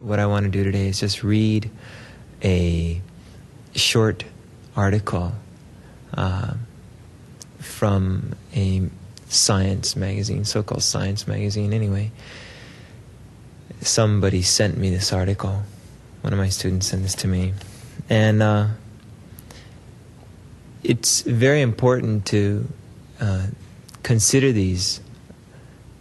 What I want to do today is just read a short article from a science magazine, so-called science magazine anyway. Somebody sent me this article. One of my students sent this to me. And it's very important to consider these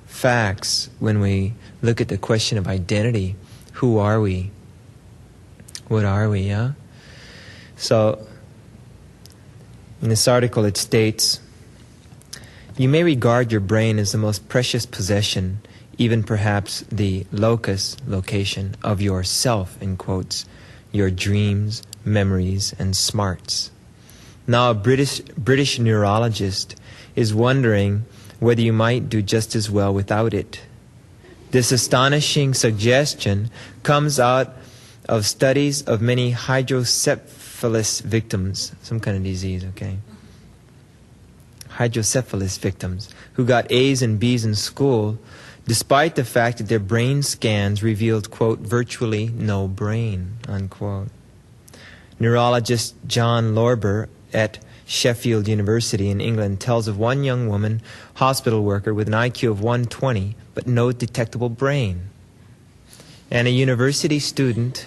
facts when we look at the question of identity. Who are we? What are we, yeah? So, in this article it states, you may regard your brain as the most precious possession, even perhaps the location of your self, in quotes, your dreams, memories, and smarts. Now a British neurologist is wondering whether you might do just as well without it. This astonishing suggestion comes out of studies of many hydrocephalus victims, some kind of disease, okay? Hydrocephalus victims who got A's and B's in school despite the fact that their brain scans revealed, quote, virtually no brain, unquote. Neurologist John Lorber at Sheffield University in England tells of one young woman, hospital worker with an IQ of 120 but no detectable brain, and a university student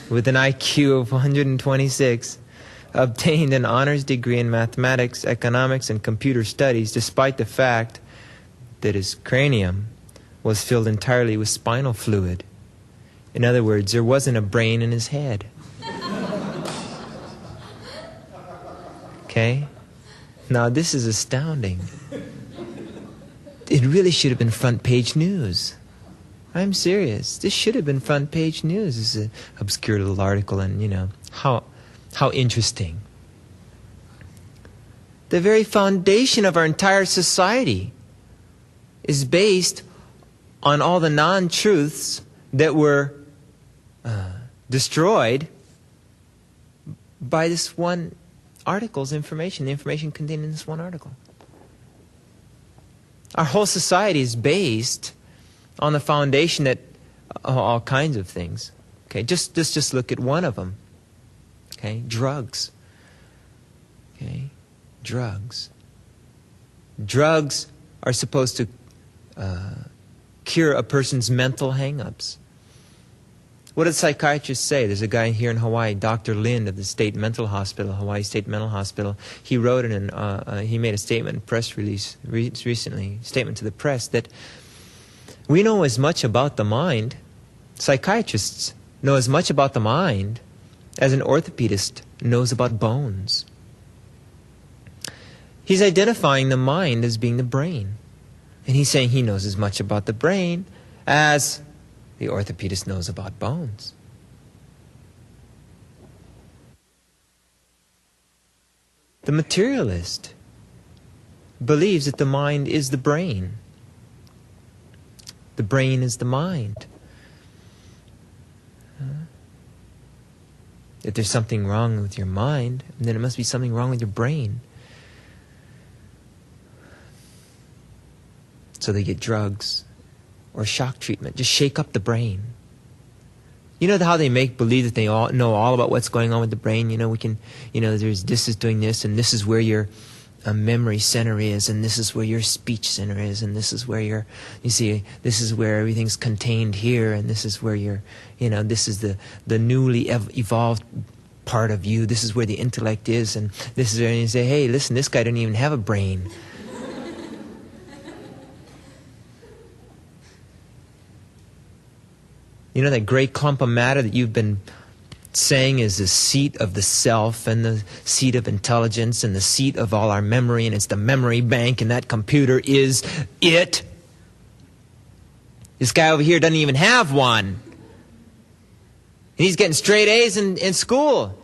with an IQ of 126 obtained an honors degree in mathematics, economics, and computer studies despite the fact that his cranium was filled entirely with spinal fluid. In other words, there wasn't a brain in his head. Okay? Now this is astounding. It really should have been front page news. I'm serious. This should have been front page news. This is an obscure little article, and you know, how interesting. The very foundation of our entire society is based on all the non-truths that were destroyed by this one article's information, the information contained in this one article. Our whole society is based on the foundation that all kinds of things. Okay, just look at one of them. Okay, drugs. Okay, drugs. Drugs are supposed to cure a person's mental hang-ups. What did psychiatrists say? There's a guy here in Hawaii, Dr. Lind of the State Mental Hospital, Hawaii State Mental Hospital. He wrote he made a statement, press release recently, statement to the press that we know as much about the mind, psychiatrists know as much about the mind as an orthopedist knows about bones. He's identifying the mind as being the brain. And he's saying he knows as much about the brain as the orthopedist knows about bones. The materialist believes that the mind is the brain. The brain is the mind. If there's something wrong with your mind, then it must be something wrong with your brain. So they get drugs or shock treatment. Just shake up the brain. You know how they make believe that they all know all about what's going on with the brain? You know, we can, you know, this is doing this, and this is where your memory center is, and this is where your speech center is, and this is where this is where everything's contained here, and this is where this is the newly evolved part of you. This is where the intellect is, and this is where you say, hey, listen, this guy doesn't even have a brain. You know that great clump of matter that you've been saying is the seat of the self and the seat of intelligence and the seat of all our memory, and it's the memory bank, and that computer is it. This guy over here doesn't even have one. And he's getting straight A's in school.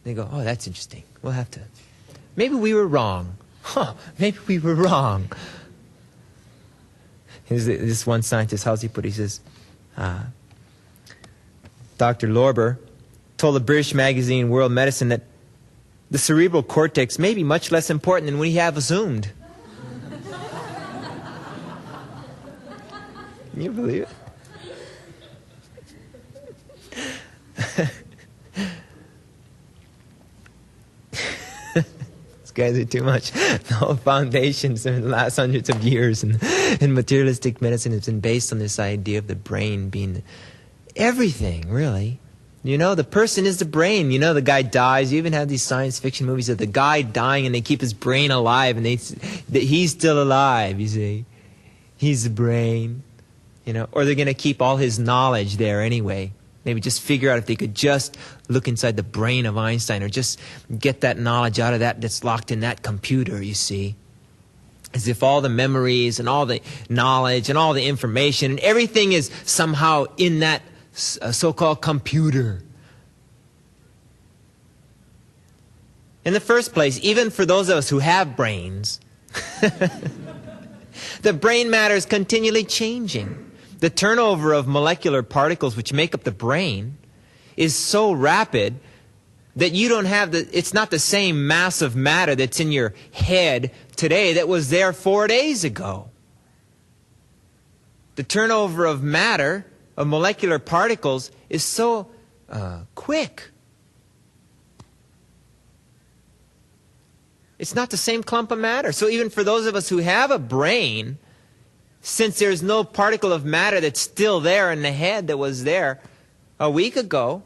They go, oh, that's interesting. We'll have to. Maybe we were wrong. Maybe we were wrong. This one scientist, how's he put it? He says, Dr. Lorber told the British magazine World Medicine that the cerebral cortex may be much less important than we have assumed. Can you believe it? These guys are too much. The whole foundations in the last hundreds of years in materialistic medicine has been based on this idea of the brain being everything, really. You know, the person is the brain. You know, the guy dies. You even have these science fiction movies of the guy dying and they keep his brain alive and that he's still alive, you see. He's the brain, you know. Or they're going to keep all his knowledge there anyway. Maybe just figure out if they could just look inside the brain of Einstein or just get that knowledge out of that's locked in that computer, you see. As if all the memories and all the knowledge and all the information and everything is somehow in that so-called computer. In the first place, even for those of us who have brains, the brain matter is continually changing. The turnover of molecular particles which make up the brain is so rapid that you don't have it's not the same mass of matter that's in your head today that was there 4 days ago. The turnover of matter, of molecular particles, is so quick. It's not the same clump of matter. So even for those of us who have a brain, since there's no particle of matter that's still there in the head that was there a week ago,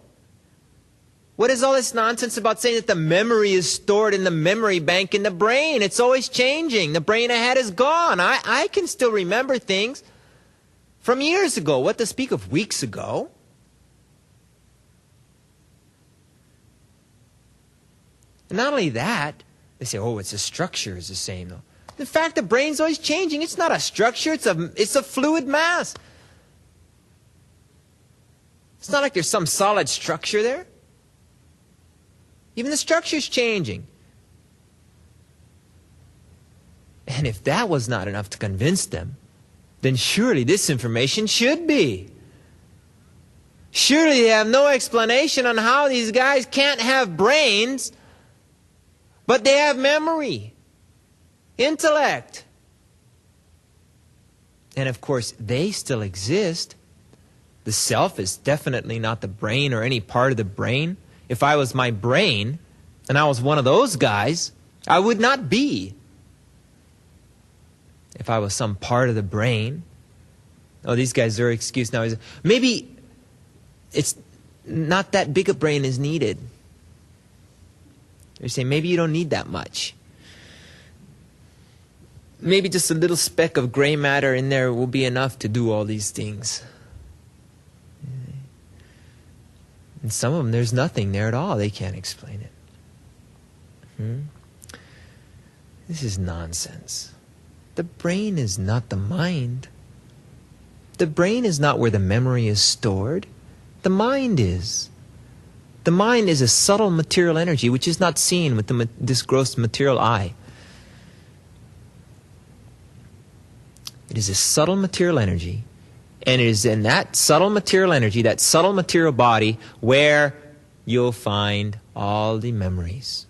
what is all this nonsense about saying that the memory is stored in the memory bank in the brain? It's always changing. The brain ahead is gone. I can still remember things from years ago. What to speak of weeks ago? And not only that, they say, oh, it's the structure is the same, though. In fact, the brain's always changing. It's not a structure. It's a fluid mass. It's not like there's some solid structure there. Even the structure's changing. And if that was not enough to convince them, then surely this information should be. Surely they have no explanation on how these guys can't have brains, but they have memory, intellect. And of course, they still exist. The self is definitely not the brain or any part of the brain. If I was my brain, and I was one of those guys, I would not be. If I was some part of the brain, oh, these guys, their excuse now is, maybe it's not that big a brain is needed. They say, maybe you don't need that much. Maybe just a little speck of gray matter in there will be enough to do all these things. And some of them, there's nothing there at all. They can't explain it. This is nonsense. The brain is not the mind. The brain is not where the memory is stored. The mind is. The mind is a subtle material energy which is not seen with this gross material eye. It is a subtle material energy, and it is in that subtle material energy, that subtle material body, where you'll find all the memories.